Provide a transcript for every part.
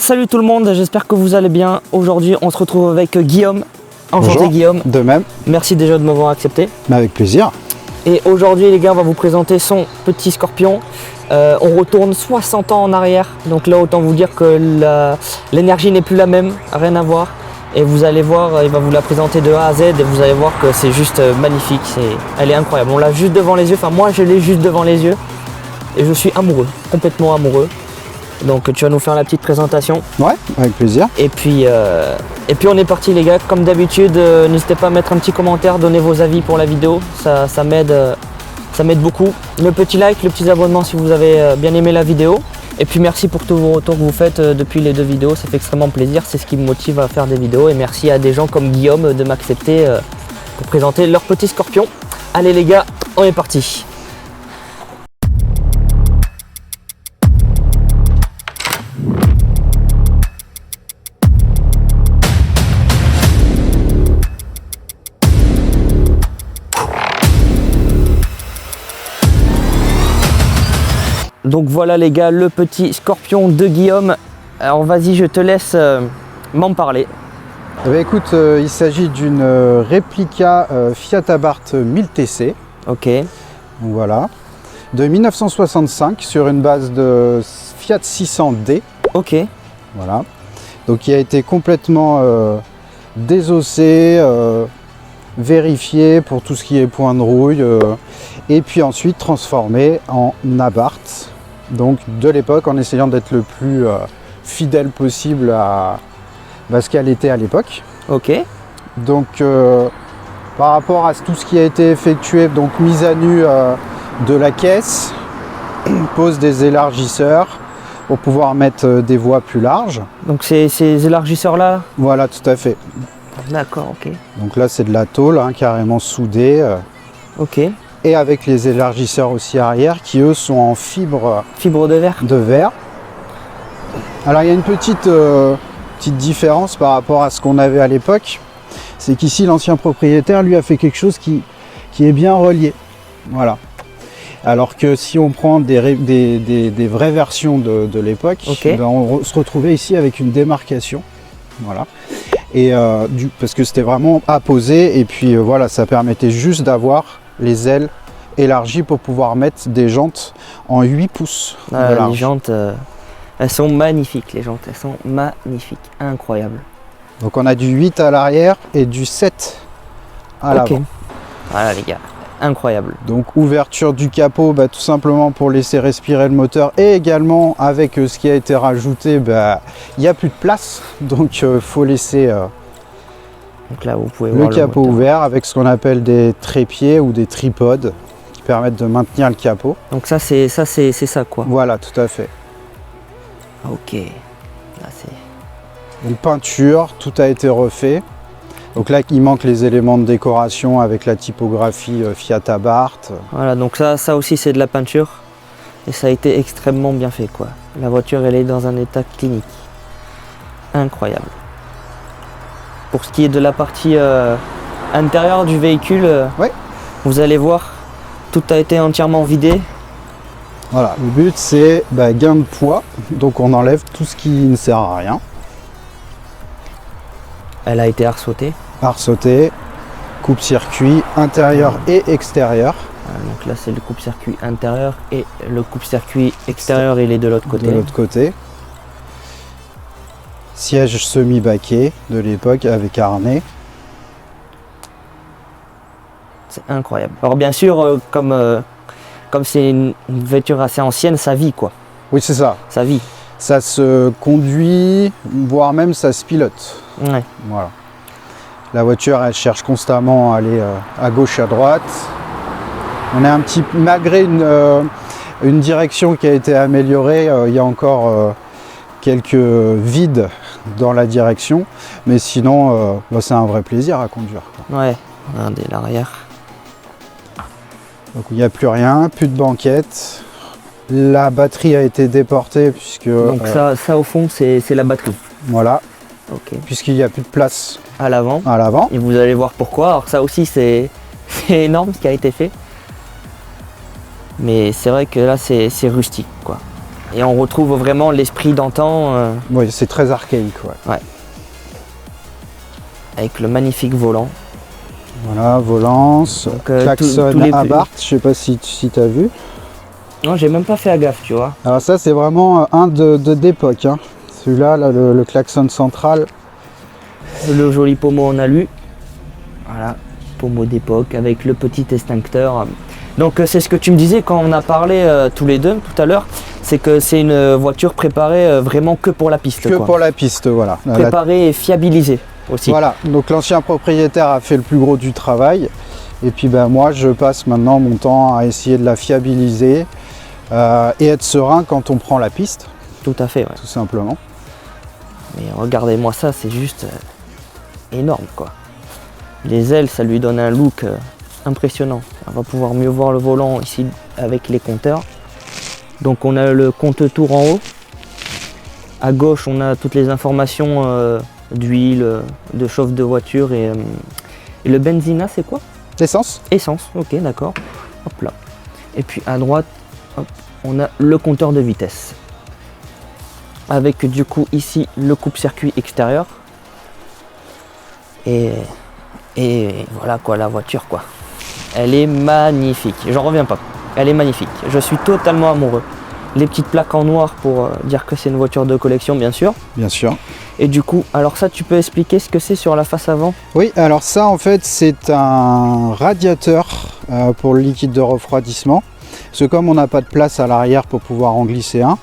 Salut tout le monde, j'espère que vous allez bien. Aujourd'hui, on se retrouve avec Guillaume. Enchanté. Bonjour. Guillaume. De même. Merci déjà de m'avoir accepté. Mais avec plaisir. Et aujourd'hui, les gars, on va vous présenter son petit Scorpion. On retourne 60 ans en arrière. Donc là, autant vous dire que l'énergie n'est plus la même, rien à voir. Et vous allez voir, il va vous la présenter de A à Z et vous allez voir que c'est juste magnifique. Elle est incroyable. On l'a juste devant les yeux. Enfin, moi, je l'ai juste devant les yeux. Et je suis amoureux, complètement amoureux. Donc tu vas nous faire la petite présentation. Ouais, avec plaisir. Et puis on est parti les gars, comme d'habitude, n'hésitez pas à mettre un petit commentaire, donner vos avis pour la vidéo, ça m'aide beaucoup. Le petit like, le petit abonnement si vous avez bien aimé la vidéo. Et puis merci pour tous vos retours que vous faites depuis les deux vidéos, ça fait extrêmement plaisir, c'est ce qui me motive à faire des vidéos. Et merci à des gens comme Guillaume de m'accepter pour présenter leur petit Scorpion. Allez les gars, on est parti. Donc voilà les gars, le petit Scorpion de Guillaume. Alors vas-y, je te laisse m'en parler. Eh bien, écoute, il s'agit d'une réplica Fiat Abarth 1000TC. Ok. Donc voilà. De 1965 sur une base de Fiat 600D. Ok. Voilà. Donc il a été complètement désossé, vérifié pour tout ce qui est point de rouille. Et puis ensuite transformé en Abarth. Donc de l'époque, en essayant d'être le plus fidèle possible à ce qu'elle était à l'époque. Ok. Donc par rapport à tout ce qui a été effectué, donc mise à nu de la caisse, pose des élargisseurs pour pouvoir mettre des voies plus larges. Donc ces élargisseurs là. Voilà, tout à fait. D'accord, ok. Donc là c'est de la tôle hein, carrément soudée. Ok. Et avec les élargisseurs aussi arrière qui eux sont en fibre de verre. Alors il y a une petite différence par rapport à ce qu'on avait à l'époque, c'est qu'ici l'ancien propriétaire lui a fait quelque chose qui est bien relié. Voilà. Alors que si on prend des vraies versions de l'époque, okay. Ben on se retrouvait ici avec une démarcation. Voilà. Et parce que c'était vraiment apposé et puis voilà, ça permettait juste d'avoir les ailes élargies pour pouvoir mettre des jantes en 8 pouces. Les jantes, elles sont magnifiques, les jantes, elles sont magnifiques, incroyables. Donc on a du 8 à l'arrière et du 7 à l'avant. Voilà les gars, incroyable. Donc ouverture du capot, tout simplement pour laisser respirer le moteur et également avec ce qui a été rajouté, il n'y a plus de place, donc il faut laisser donc là, vous pouvez le voir capot ouvert avec ce qu'on appelle des trépieds ou des tripodes qui permettent de maintenir le capot. Donc ça c'est ça quoi. Voilà, tout à fait. Ok. Là, une peinture, tout a été refait. Donc là, il manque les éléments de décoration avec la typographie Fiat Abarth. Voilà, donc ça aussi c'est de la peinture et ça a été extrêmement bien fait quoi. La voiture elle est dans un état clinique. Incroyable. Pour ce qui est de la partie intérieure du véhicule, ouais. Vous allez voir, tout a été entièrement vidé. Voilà, le but c'est gain de poids, donc on enlève tout ce qui ne sert à rien. Elle a été arsautée. Arsautée, coupe-circuit intérieur et extérieur. Voilà, donc là c'est le coupe-circuit intérieur et le coupe-circuit extérieur il est de l'autre côté. De l'autre côté. Siège semi-baquet de l'époque avec harnais. C'est incroyable. Alors bien sûr, comme c'est une voiture assez ancienne, ça vit quoi. Oui c'est ça. Ça vit. Ça se conduit, voire même ça se pilote. Ouais. Voilà. La voiture elle cherche constamment à aller à gauche, à droite. On est un petit, malgré une direction qui a été améliorée, il y a encore quelques vides dans la direction, mais sinon c'est un vrai plaisir à conduire quoi. Ouais, regardez l'arrière. Donc il n'y a plus rien, plus de banquette. La batterie a été déportée puisque... Donc ça au fond c'est la batterie. Voilà. Ok. Puisqu'il n'y a plus de place à l'avant. Et vous allez voir pourquoi. Alors ça aussi c'est énorme ce qui a été fait. Mais c'est vrai que là c'est rustique quoi. Et on retrouve vraiment l'esprit d'antan Oui, c'est très archaïque. Ouais. avec le magnifique volant. Voilà, volance, Donc, klaxon tous les- Abarth, je sais pas si tu as vu. Non, j'ai même pas fait gaffe, tu vois. Alors ça, c'est vraiment un d'époque. Hein. Celui-là, là, le klaxon central. Le joli pommeau en alu. Voilà, pommeau d'époque avec le petit extincteur. Donc c'est ce que tu me disais quand on a parlé tous les deux tout à l'heure, c'est que c'est une voiture préparée vraiment que pour la piste. Que pour la piste, voilà. Préparée et fiabilisée aussi. Voilà, donc l'ancien propriétaire a fait le plus gros du travail. Et puis ben, moi, je passe maintenant mon temps à essayer de la fiabiliser et être serein quand on prend la piste. Tout à fait, ouais. Tout simplement. Mais regardez-moi ça, c'est juste énorme quoi. Les ailes, ça lui donne un look impressionnant. On va pouvoir mieux voir le volant ici avec les compteurs. Donc on a le compte-tour en haut. À gauche, on a toutes les informations d'huile, de chauffe de voiture et le benzina, c'est quoi? L'essence? Essence, ok, d'accord. Hop là. Et puis à droite, hop, on a le compteur de vitesse. Avec du coup ici le coupe-circuit extérieur. Et voilà quoi, la voiture quoi. Elle est magnifique, j'en reviens pas. Elle est magnifique, je suis totalement amoureux. Les petites plaques en noir pour dire que c'est une voiture de collection bien sûr. Bien sûr. Et du coup, alors ça tu peux expliquer ce que c'est sur la face avant? Oui, alors ça en fait c'est un radiateur pour le liquide de refroidissement. Parce que comme on n'a pas de place à l'arrière pour pouvoir en glisser un,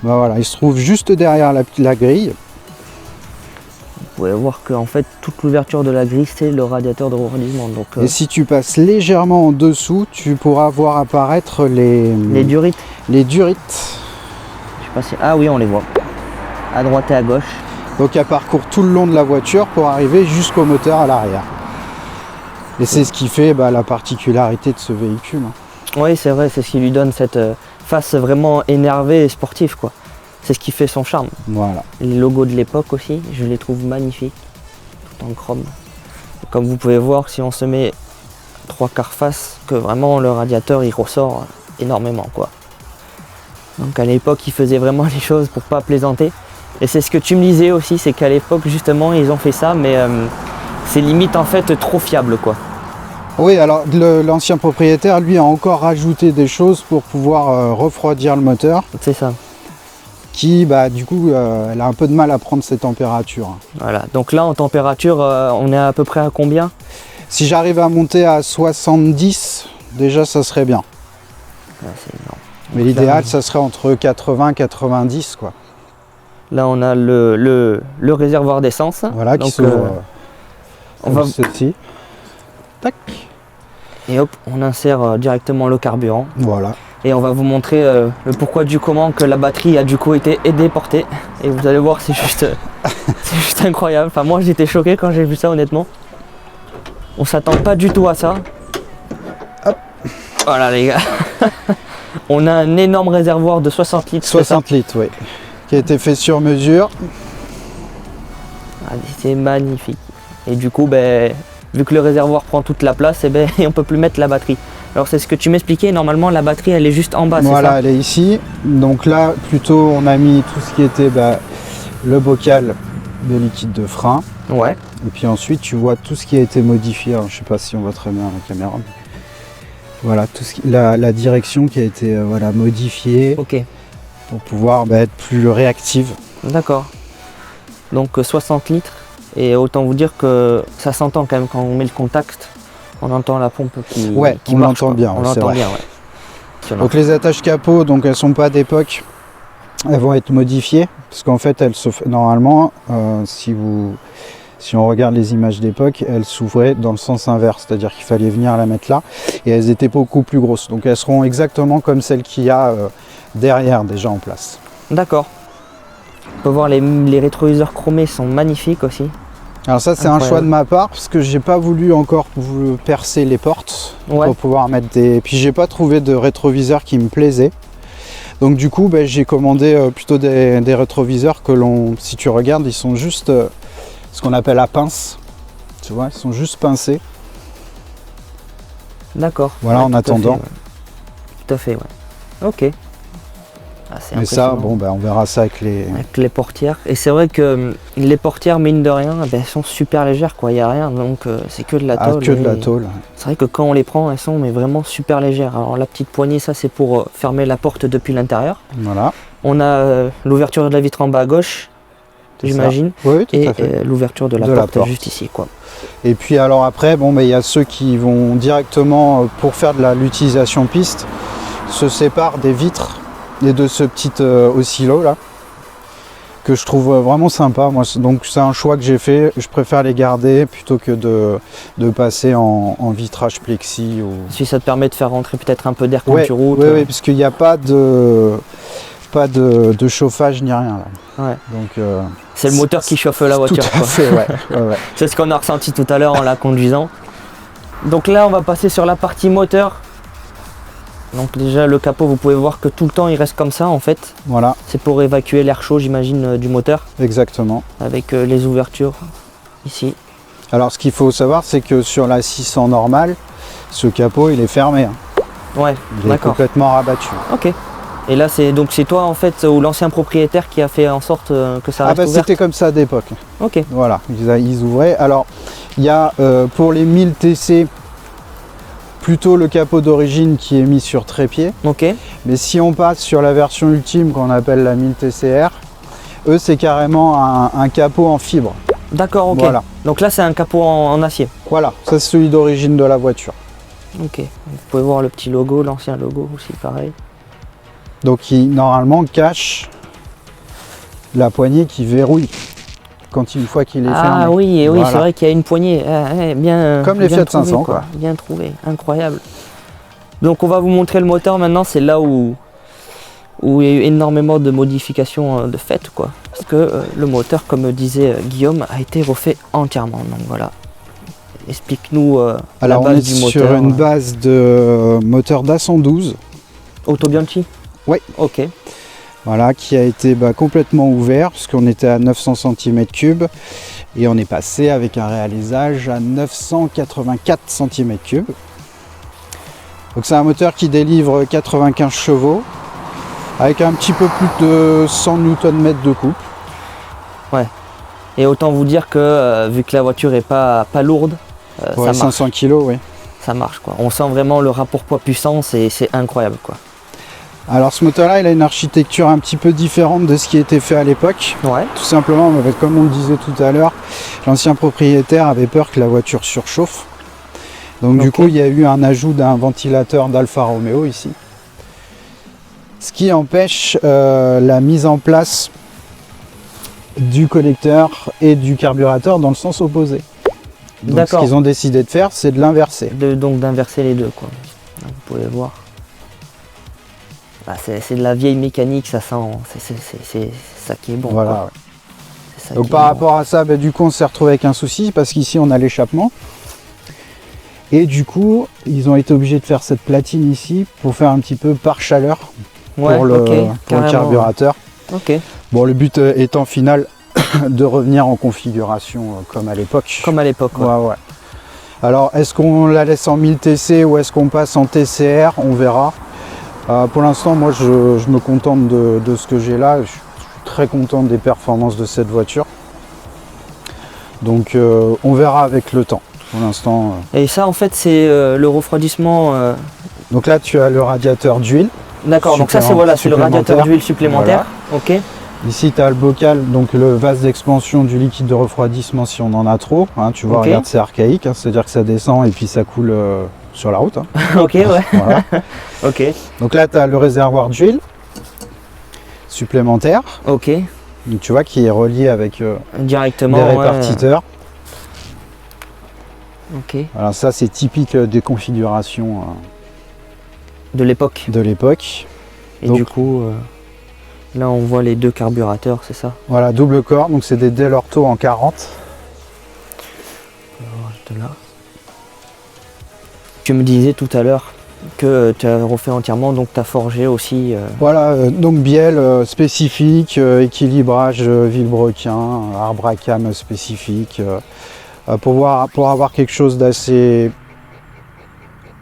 ben voilà, il se trouve juste derrière la grille. Vous pouvez voir que en fait toute l'ouverture de la grille c'est le radiateur de refroidissement. Donc, Et si tu passes légèrement en dessous, tu pourras voir apparaître les durites. Les durites. Je sais pas si... Ah oui, on les voit. À droite et à gauche. Donc elle parcourt tout le long de la voiture pour arriver jusqu'au moteur à l'arrière. Et c'est ce qui fait la particularité de ce véhicule. Oui, c'est vrai, c'est ce qui lui donne cette face vraiment énervée et sportive quoi. C'est ce qui fait son charme. Voilà. Les logos de l'époque aussi, je les trouve magnifiques, tout en chrome. Et comme vous pouvez voir, si on se met 3/4 face, que vraiment le radiateur il ressort énormément quoi. Donc à l'époque, ils faisaient vraiment les choses pour pas plaisanter. Et c'est ce que tu me disais aussi, c'est qu'à l'époque justement ils ont fait ça, mais c'est limite en fait trop fiable quoi. Oui, alors l'ancien propriétaire lui a encore rajouté des choses pour pouvoir refroidir le moteur. C'est ça. Qui du coup elle a un peu de mal à prendre ses températures. Voilà, donc là en température on est à peu près à combien? Si j'arrive à monter à 70, déjà ça serait bien. Ah, c'est énorme. Mais l'idéal ça serait entre 80 et 90 quoi. Là on a le réservoir d'essence. Voilà, qui s'ouvre on va ceci. Tac. Et hop, on insère directement le carburant. Voilà. Et on va vous montrer le pourquoi du comment que la batterie a du coup été déportée. Et vous allez voir, c'est juste incroyable. Enfin moi j'étais choqué quand j'ai vu ça honnêtement. On s'attend pas du tout à ça. Hop. Voilà les gars. On a un énorme réservoir de 60 litres. 60 litres, oui. Qui a été fait sur mesure. Ah, c'est magnifique. Et du coup, vu que le réservoir prend toute la place, on peut plus mettre la batterie. Alors c'est ce que tu m'expliquais, normalement la batterie elle est juste en bas, c'est ça? Voilà, elle est ici. Donc là, plutôt on a mis tout ce qui était le bocal de liquide de frein. Ouais. Et puis ensuite tu vois tout ce qui a été modifié. Alors, je sais pas si on voit très bien à la caméra. Mais voilà, la direction qui a été modifiée. Ok. Pour pouvoir être plus réactive. D'accord. Donc 60 litres. Et autant vous dire que ça s'entend quand même quand on met le contact. On entend la pompe qui on marche. L'entend bien. On l'entend bien, ouais. Donc les attaches capot, donc elles sont pas d'époque. Elles vont être modifiées. Parce qu'en fait, normalement, si on regarde les images d'époque, elles s'ouvraient dans le sens inverse. C'est-à-dire qu'il fallait venir la mettre là. Et elles étaient beaucoup plus grosses. Donc elles seront exactement comme celles qu'il y a derrière déjà en place. D'accord. On peut voir les rétroviseurs chromés sont magnifiques aussi. Alors ça c'est un choix de ma part parce que j'ai pas voulu encore percer les portes pour pouvoir mettre des... Puis j'ai pas trouvé de rétroviseur qui me plaisait. Donc du coup j'ai commandé plutôt des rétroviseurs que si tu regardes, ils sont juste ce qu'on appelle à pince. Tu vois, ils sont juste pincés. D'accord. Voilà, en attendant. Tout à fait, ouais. Ok. assez Mais ça, impressionnant. bon, ben, on verra ça avec les... Avec les portières. Et c'est vrai que les portières, mine de rien, ben, elles sont super légères, quoi. Il n'y a rien, donc c'est que de la Ah, tôle. que de la et tôle. C'est vrai que quand on les prend, elles sont mais vraiment super légères. Alors la petite poignée, ça c'est pour fermer la porte depuis l'intérieur. Voilà. On a l'ouverture de la vitre en bas à gauche, C'est j'imagine. ça. Oui, tout Et à fait. l'ouverture de la porte juste ici, quoi. Et puis alors après, bon, il y a ceux qui vont directement, pour faire de l'utilisation piste, se séparent des vitres et de ce petit oscillo là, que je trouve vraiment sympa. Moi, donc c'est un choix que j'ai fait. Je préfère les garder plutôt que de passer en vitrage plexi. Si ça te permet de faire rentrer peut-être un peu d'air quand Ouais, tu routes. ouais, parce qu'il n'y a pas de chauffage ni rien là. Ouais. Donc c'est le moteur qui chauffe la voiture. Tout à fait, ouais. Ouais. C'est ce qu'on a ressenti tout à l'heure en la conduisant. Donc là, on va passer sur la partie moteur. Donc déjà, le capot, vous pouvez voir que tout le temps, il reste comme ça en fait. Voilà, C'est pour évacuer l'air chaud, j'imagine, du moteur. exactement. Avec les ouvertures ici. Alors ce qu'il faut savoir, c'est que sur la 600 normale, ce capot il est fermé. Hein. Ouais, Il est d'accord. complètement rabattu. Ok. Et là, c'est toi en fait, ou l'ancien propriétaire qui a fait en sorte que ça reste ouvert. C'était comme ça d'époque. Ok. Voilà, ils ouvraient. Alors, il y a pour les 1000 TC, plutôt le capot d'origine qui est mis sur trépied. Ok. Mais si on passe sur la version ultime qu'on appelle la 1000 TCR, eux c'est carrément un capot en fibre. D'accord, ok. Voilà. Donc là, c'est un capot en acier. Voilà, ça c'est celui d'origine de la voiture. Ok. Vous pouvez voir le petit logo, l'ancien logo aussi, pareil. Donc qui normalement cache la poignée qui verrouille une fois qu'il est fermé. Ah oui, et oui, Voilà. c'est vrai qu'il y a une poignée. Bien, Comme les bien Fiat trouvé, 500, quoi. Bien trouvé, incroyable. Donc on va vous montrer le moteur maintenant, c'est là où il y a eu énormément de modifications de fait, quoi. Parce que le moteur, comme disait Guillaume, a été refait entièrement. Donc voilà. Explique-nous la Alors on base est du sur moteur. une base de moteur d'A112, Auto Bianchi. Oui. Ok. voilà, qui a été complètement ouvert puisqu'on était à 900 cm3 et on est passé avec un réalisage à 984 cm3. Donc c'est un moteur qui délivre 95 chevaux avec un petit peu plus de 100 Nm de coupe. Et autant vous dire que vu que la voiture est pas lourde, Ouais, ça marche. 500 kg, oui. Ça marche, quoi. On sent vraiment le rapport poids-puissance et c'est incroyable, quoi. Alors ce moteur-là, il a une architecture un petit peu différente de ce qui était fait à l'époque. Ouais. Tout simplement, comme on le disait tout à l'heure, l'ancien propriétaire avait peur que la voiture surchauffe. Donc du Ok. coup, il y a eu un ajout d'un ventilateur d'Alfa Romeo ici. Ce qui empêche la mise en place du collecteur et du carburateur dans le sens opposé. Donc ce D'accord. qu'ils ont décidé de faire, c'est de l'inverser. Donc d'inverser les deux, quoi. Donc, vous pouvez voir. Ah, c'est de la vieille mécanique, ça sent. C'est ça qui est bon. Voilà. Quoi. Ouais. C'est ça Donc qui par est rapport à ça, du coup on s'est retrouvé avec un souci parce qu'ici on a l'échappement. Et du coup, ils ont été obligés de faire cette platine ici pour faire un petit peu par chaleur bon. Ouais, pour le carrément. carburateur. Ok. Bon, le but étant final de revenir en configuration comme à l'époque. Comme à l'époque. Ouais. Ouais. Alors, est-ce qu'on la laisse en 1000 TC ou est-ce qu'on passe en TCR? On verra. Pour l'instant, moi, je me contente de ce que j'ai là. Je suis très content des performances de cette voiture. Donc, on verra avec le temps. Pour l'instant. Et ça, en fait, c'est le refroidissement. Donc là, tu as le radiateur d'huile. D'accord. Donc ça, c'est le radiateur d'huile supplémentaire. Ok. Ici, tu as le bocal, donc le vase d'expansion du liquide de refroidissement si on en a trop. Hein, tu vois, Ok. regarde, c'est archaïque. Hein, c'est-à-dire que ça descend et puis ça coule sur la route. Hein. Ok, ouais. Voilà. Ok. Donc là, tu as le réservoir d'huile supplémentaire. Ok. Donc, tu vois, qui est relié avec Directement. des ouais. répartiteurs. Ok. Alors ça, c'est typique des configurations De l'époque. de l'époque. Et Donc- du coup, là, on voit les deux carburateurs, c'est ça. Voilà, double corps. Donc c'est des Del Orto en 40. De là. Tu me disais tout à l'heure que tu as refait entièrement, donc tu as forgé aussi. Voilà, donc bielle spécifique, équilibrage Villebrequin, arbre à cames spécifique, pour avoir quelque chose d'assez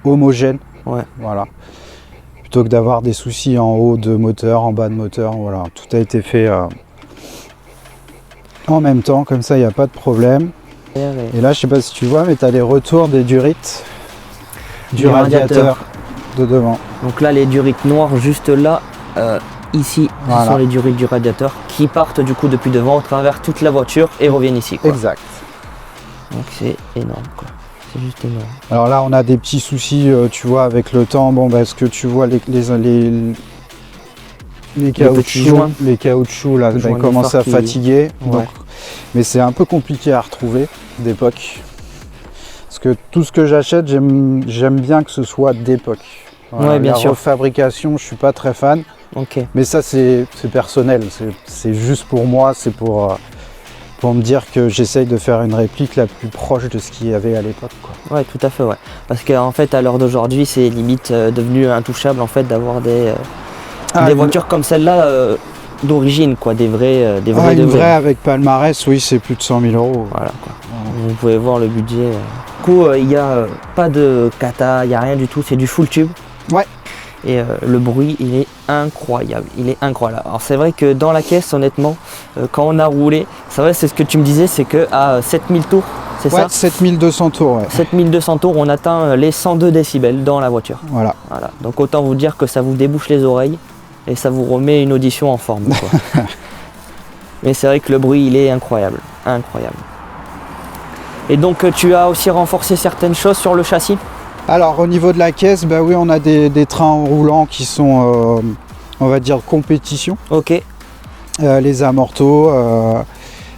homogène. Ouais. Voilà. plutôt que d'avoir des soucis en haut de moteur, en bas de moteur. Voilà, tout a été fait en même temps, comme ça il n'y a pas de problème. Et là, je sais pas si tu vois, mais tu as les retours des durites du radiateur de devant. Donc là, les durites noires juste là, ici, Voilà. ce sont les durites du radiateur qui partent du coup depuis devant, travers toute la voiture et reviennent ici, quoi. Exact. Donc c'est énorme, quoi. C'est juste énorme. Alors là, on a des petits soucis, tu vois, avec le temps. Bon, parce que tu vois les petits joints. les caoutchoucs là, Joints ils commencent à d'effort qui- fatiguer. Ouais. Donc, mais c'est un peu compliqué à retrouver d'époque. Parce que tout ce que j'achète, j'aime bien que ce soit d'époque. Ouais, bien la sûr. refabrication, je suis pas très fan. Ok. Mais ça, c'est personnel. C'est juste pour moi. C'est pour me dire que j'essaye de faire une réplique la plus proche de ce qu'il y avait à l'époque, quoi. Ouais, tout à fait, ouais. Parce qu'en fait, à l'heure d'aujourd'hui, c'est limite devenu intouchable en fait d'avoir des voitures comme celle-là d'origine, quoi, des vrais de une vrais. vraie avec palmarès, oui, c'est plus de 100 000 euros. Voilà, quoi. Vous pouvez voir le budget. Du coup, il n'y a pas de kata, il n'y a rien du tout, c'est du full tube. Ouais. Et le bruit, il est incroyable. Il est incroyable. Alors, c'est vrai que dans la caisse, honnêtement, quand on a roulé, c'est vrai, c'est ce que tu me disais, c'est qu'à 7000 tours, c'est Ouais, ça 7200 tours, ouais. 7200 tours, on atteint les 102 décibels dans la voiture. Voilà. Voilà. Donc, autant vous dire que ça vous débouche les oreilles et ça vous remet une audition en forme, quoi. Mais c'est vrai que le bruit, il est incroyable. Incroyable. Et donc, tu as aussi renforcé certaines choses sur le châssis? Alors, au niveau de la caisse, bah oui, on a des trains roulants qui sont, on va dire, compétition. Ok. Les amortos,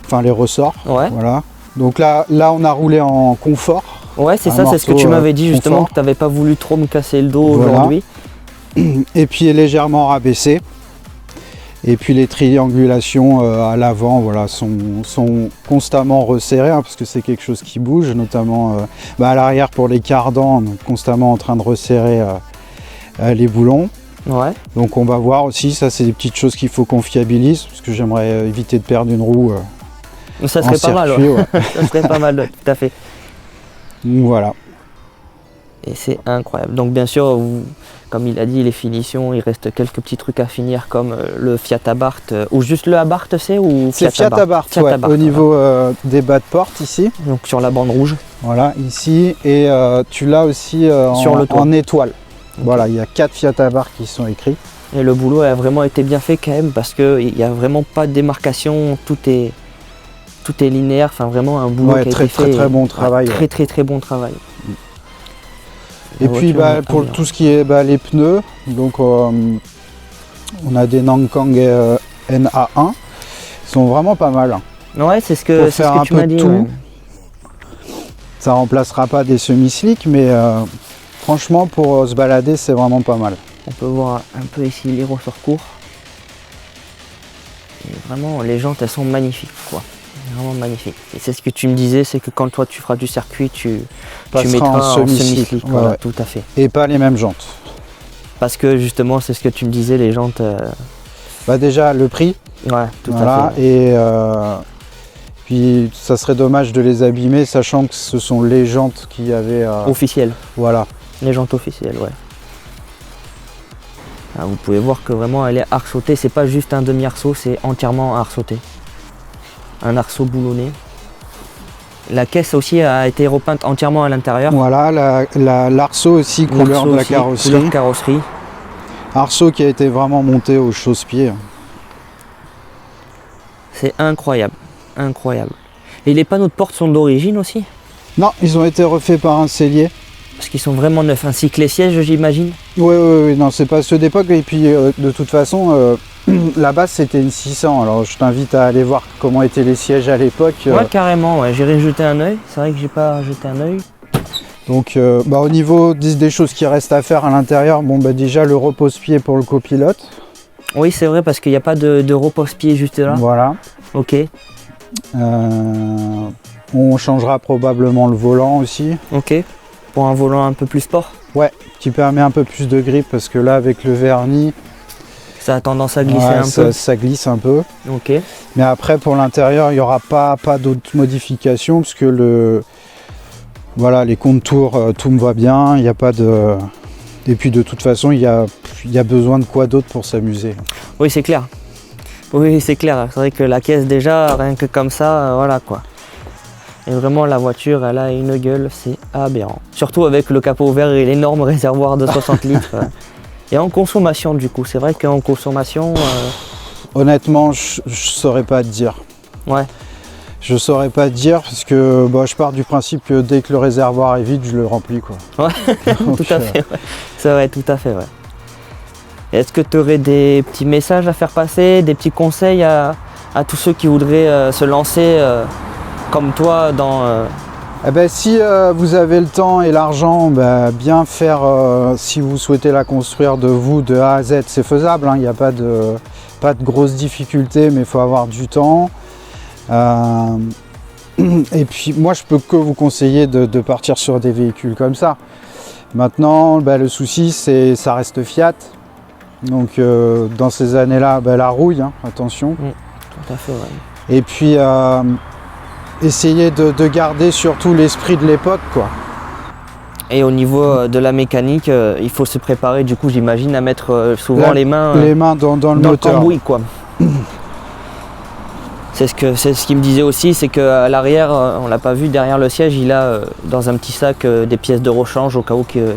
enfin les ressorts. Ouais. Voilà. Donc là, on a roulé en confort. Ouais, c'est Un ça, c'est ce que morceau, tu m'avais dit justement, confort. que tu n'avais pas voulu trop me casser le dos Voilà. aujourd'hui. Et puis légèrement rabaissé. Et puis les triangulations à l'avant, voilà, sont constamment resserrées, hein, parce que c'est quelque chose qui bouge, notamment à l'arrière pour les cardans, donc constamment en train de resserrer les boulons. Ouais. Donc on va voir aussi, ça c'est des petites choses qu'il faut qu'on fiabilise, parce que j'aimerais éviter de perdre une roue Ça en serait pas mal, circuit. ouais. Ouais. Ça serait pas mal, tout à fait. Donc voilà. Et c'est incroyable. Donc bien sûr, comme il a dit, les finitions, il reste quelques petits trucs à finir comme le Fiat Abarth, ou juste le Abarth, c'est ou C'est Fiat Abarth, Fiat ouais, Abarth, au niveau des bas de porte ici. Donc sur la bande rouge. Voilà, ici. Et tu l'as aussi Sur le toit. en étoile. Voilà, il y a 4 Fiat Abarth qui sont écrits. Et le boulot a vraiment été bien fait quand même parce qu'il n'y a vraiment pas de démarcation, tout est linéaire, enfin vraiment un boulot Ouais, qui a très, été fait. très, très bon travail, Très ouais. très très bon travail. Et La puis voiture est pour bien. tout ce qui est les pneus, donc on a des Nankang NA1. Ils sont vraiment pas mal. Ouais, c'est ce que, Pour c'est faire ce que un tu peu m'as de dit. tout. Ouais. Ça remplacera pas des semi-slicks, mais franchement pour se balader c'est vraiment pas mal. On peut voir un peu ici les ressorts courts. Et vraiment, les jantes, elles sont magnifiques, quoi. Vraiment magnifiques. Et c'est ce que tu me disais, c'est que quand toi tu feras du circuit, tu Passera mettras en en semi-slick, semi-slick. ouais, Voilà, ouais. tout à fait. Et pas les mêmes jantes. Parce que justement, c'est ce que tu me disais, les jantes. Déjà le prix, Ouais, tout voilà, à fait. et puis ça serait dommage de les abîmer, sachant que ce sont les jantes qui avaient. Officiel. Voilà. Les jantes officielles, ouais. Ah, vous pouvez voir que vraiment elle est arceautée, c'est pas juste un demi-arceau, c'est entièrement arceauté. Un arceau boulonné. La caisse aussi a été repeinte entièrement à l'intérieur. Voilà, l'arceau aussi, couleur L'arceau de la aussi, carrosserie. couleur carrosserie. Arceau qui a été vraiment monté au chausse-pied. C'est incroyable, incroyable. Et les panneaux de porte sont d'origine aussi? Non, ils ont été refaits par un sellier. Parce qu'ils sont vraiment neufs, ainsi que les sièges, j'imagine. Oui, non, c'est pas ceux d'époque. Et puis, de toute façon, la base c'était une 600. Alors, je t'invite à aller voir comment étaient les sièges à l'époque. Ouais, carrément, ouais. J'irai jeter un œil. C'est vrai que j'ai pas jeté un œil. Donc, au niveau des choses qui restent à faire à l'intérieur, déjà le repose-pied pour le copilote. Oui, c'est vrai, parce qu'il n'y a pas de repose-pied juste là. Voilà. Ok, On changera probablement le volant aussi. ok. Pour un volant un peu plus sport. Qui permet un peu plus de grip parce que là, avec le vernis, Ça a tendance à glisser ouais, un peu. ça glisse un peu. Ok. Mais après, pour l'intérieur, il n'y aura pas d'autres modifications parce que les contours, tout me va bien. Il n'y a pas de. Et puis de toute façon, il y a il y a besoin de quoi d'autre pour s'amuser? Oui, c'est clair. Oui, c'est clair. C'est vrai que la caisse, déjà, rien que comme ça, voilà quoi. Et vraiment, la voiture, elle a une gueule, c'est aberrant. Surtout avec le capot ouvert et l'énorme réservoir de 60 litres. Et en consommation, du coup, c'est vrai qu'en consommation... Honnêtement, je saurais pas te dire. Ouais. Je saurais pas te dire parce que je pars du principe que dès que le réservoir est vide, je le remplis, quoi. Ouais, Donc, tout à fait. Ouais. C'est vrai, tout à fait, ouais. Est-ce que tu aurais des petits messages à faire passer, des petits conseils à tous ceux qui voudraient se lancer comme toi dans... Eh ben, si vous avez le temps et l'argent, bien faire, si vous souhaitez la construire de A à Z, c'est faisable, hein, il n'y a pas de grosses difficultés, mais il faut avoir du temps. Et puis moi, je peux que vous conseiller de partir sur des véhicules comme ça. Maintenant, le souci, c'est ça reste Fiat. Donc dans ces années-là, la rouille, hein, attention. Tout à fait, ouais. Et puis essayer de garder surtout l'esprit de l'époque, quoi. Et au niveau de la mécanique, il faut se préparer, du coup, j'imagine, à mettre souvent les mains dans le dans moteur. le cambouis, quoi. C'est ce qu'il me disait aussi, c'est qu'à l'arrière, on l'a pas vu, derrière le siège, il a dans un petit sac des pièces de rechange au cas où que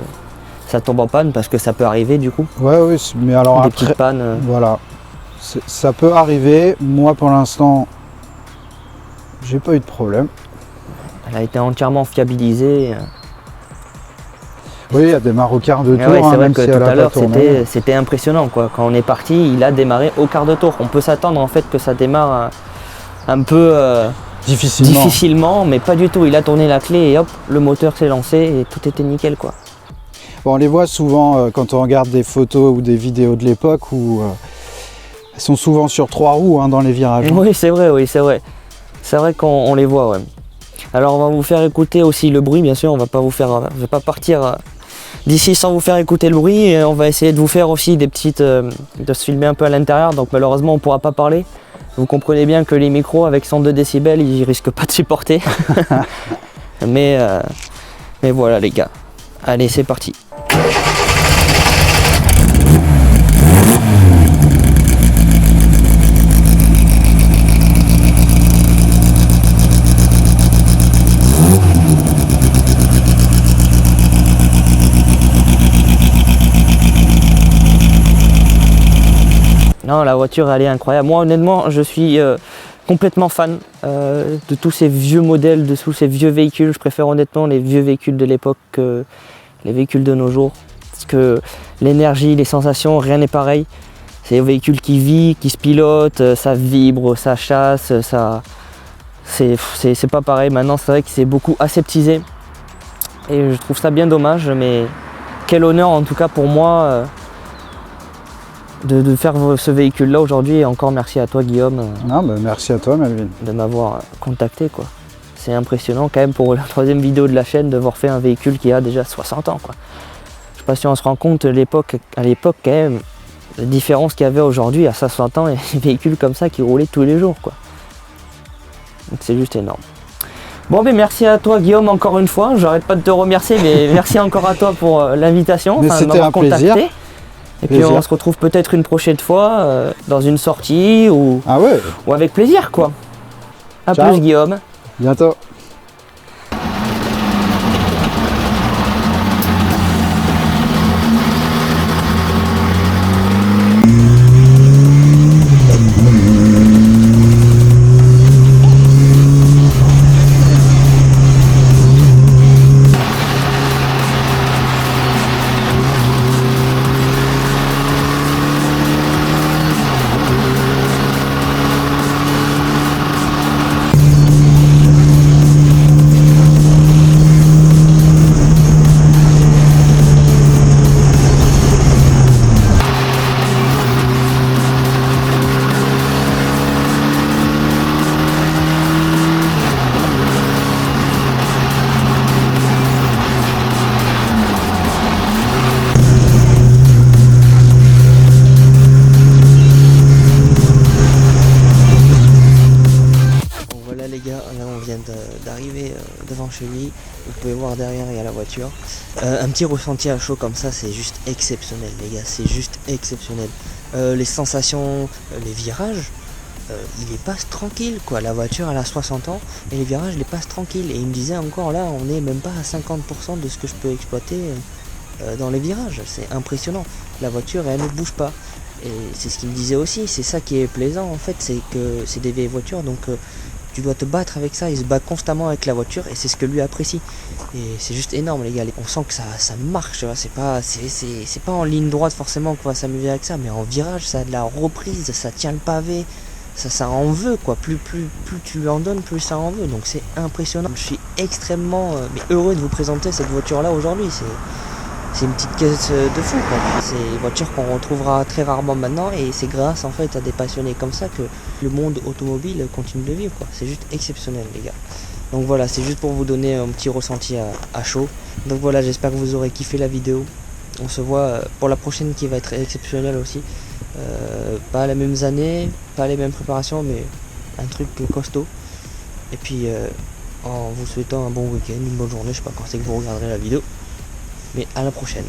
ça tombe en panne, parce que ça peut arriver du coup. Ouais, mais alors des après, petites pannes. voilà, ça peut arriver. Moi, pour l'instant, j'ai pas eu de problème. Elle a été entièrement fiabilisée. Oui, il y a démarré au quart de tour. Ouais, c'est vrai même que si tout elle a à pas l'heure, tourné. c'était impressionnant, quoi. Quand on est parti, il a démarré au quart de tour. On peut s'attendre en fait que ça démarre un peu difficilement, mais pas du tout. Il a tourné la clé et hop, le moteur s'est lancé et tout était nickel, quoi. Bon, on les voit souvent quand on regarde des photos ou des vidéos de l'époque où elles sont souvent sur 3 roues, hein, dans les virages. Oui, c'est vrai, oui, c'est vrai. C'est vrai qu'on les voit, ouais. Alors on va vous faire écouter aussi le bruit, bien sûr. Je vais pas partir d'ici sans vous faire écouter le bruit. Et on va essayer de vous faire aussi des petites, de se filmer un peu à l'intérieur. Donc malheureusement, on pourra pas parler. Vous comprenez bien que les micros avec 102 décibels, ils risquent pas de supporter. mais voilà les gars. Allez, c'est parti. Non, la voiture elle est incroyable. Moi honnêtement je suis complètement fan de tous ces vieux modèles, de tous ces vieux véhicules. Je préfère honnêtement les vieux véhicules de l'époque que les véhicules de nos jours. Parce que l'énergie, les sensations, rien n'est pareil. C'est un véhicule qui vit, qui se pilote, ça vibre, ça chasse, ça... c'est pas pareil. Maintenant c'est vrai que c'est beaucoup aseptisé. Et je trouve ça bien dommage, mais quel honneur en tout cas pour moi de faire ce véhicule là aujourd'hui, et encore merci à toi Guillaume Merci à toi, Melvin. de m'avoir contacté, quoi. C'est impressionnant quand même pour la 3e vidéo de la chaîne d'avoir fait un véhicule qui a déjà 60 ans, quoi. Je sais pas si on se rend compte à l'époque quand même la différence qu'il y avait aujourd'hui à 60 ans et des véhicules comme ça qui roulaient tous les jours, quoi. Donc c'est juste énorme. Bon, mais merci à toi Guillaume encore une fois, j'arrête pas de te remercier, mais merci encore à toi pour l'invitation, Mais c'était un plaisir. Et puis on se retrouve peut-être une prochaine fois dans une sortie ou avec plaisir, quoi. A plus Guillaume. Bientôt. gars, là on vient d'arriver devant chez lui. Vous pouvez voir derrière, il y a la voiture. Un petit ressenti à chaud comme ça, c'est juste exceptionnel les gars, c'est juste exceptionnel. Les sensations, les virages, il les passe tranquille quoi. La voiture elle a 60 ans et les virages les passe tranquille. Et il me disait encore là, on n'est même pas à 50% de ce que je peux exploiter dans les virages. C'est impressionnant. La voiture elle ne bouge pas. Et c'est ce qu'il me disait aussi, c'est ça qui est plaisant en fait, c'est que c'est des vieilles voitures, donc tu dois te battre avec ça, il se bat constamment avec la voiture et c'est ce que lui apprécie. Et c'est juste énorme les gars, on sent que ça marche, tu vois, c'est pas en ligne droite forcément qu'on va s'amuser avec ça, mais en virage ça a de la reprise, ça tient le pavé, ça en veut quoi, plus tu lui en donnes, plus ça en veut, donc c'est impressionnant. Je suis extrêmement heureux de vous présenter cette voiture là aujourd'hui, c'est une petite caisse de fou quoi. C'est une voiture qu'on retrouvera très rarement maintenant et c'est grâce en fait à des passionnés comme ça que le monde automobile continue de vivre quoi. C'est juste exceptionnel les gars. Donc voilà, c'est juste pour vous donner un petit ressenti à chaud. Donc voilà, j'espère que vous aurez kiffé la vidéo. On se voit pour la prochaine qui va être exceptionnelle aussi. Pas les mêmes années, pas les mêmes préparations, mais un truc costaud. Et puis en vous souhaitant un bon week-end, une bonne journée, je sais pas quand c'est que vous regarderez la vidéo. Mais à la prochaine.